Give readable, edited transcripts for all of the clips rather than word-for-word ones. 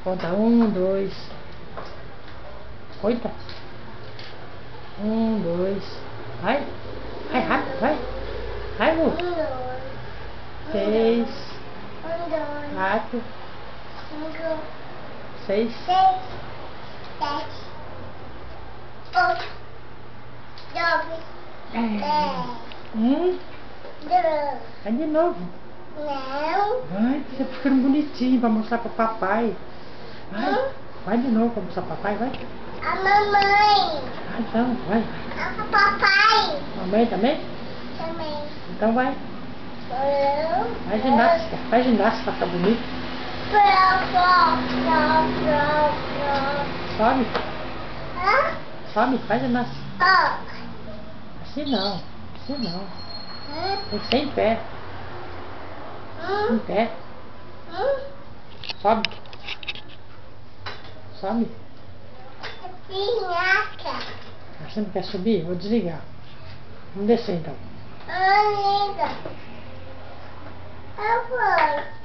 Conta 1, 2. Conta. 1, 2. Vai. Vai rápido, vai. Vai, Lu. 3, 4, 6, 7, 8, 9, 10. Vai de novo. Não. Vai, você tá ficando bonitinho pra mostrar pro papai. Vai. Vai de novo pra mostrar pro papai, vai. A mamãe. Ah, então, vai. A papai. Mamãe também? Também. Então vai. Não. Faz ginástica. Faz ginástica pra ficar bonito. Sobe. Sobe, faz ginástica. Assim não. Assim não. Tem que ser em pé. Em pé. Sobe. Sobe. Você não quer subir? Vou desligar. Vamos descer então. Amiga. Eu vou.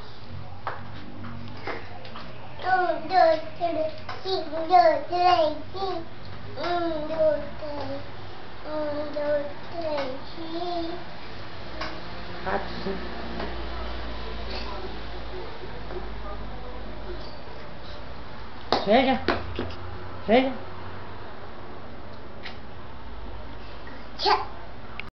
1, 2, 3, 5, 1, 2, 3, 5. 1, 2, 3. 1, 2, 3, 5. 4, 5. Chega. Chega.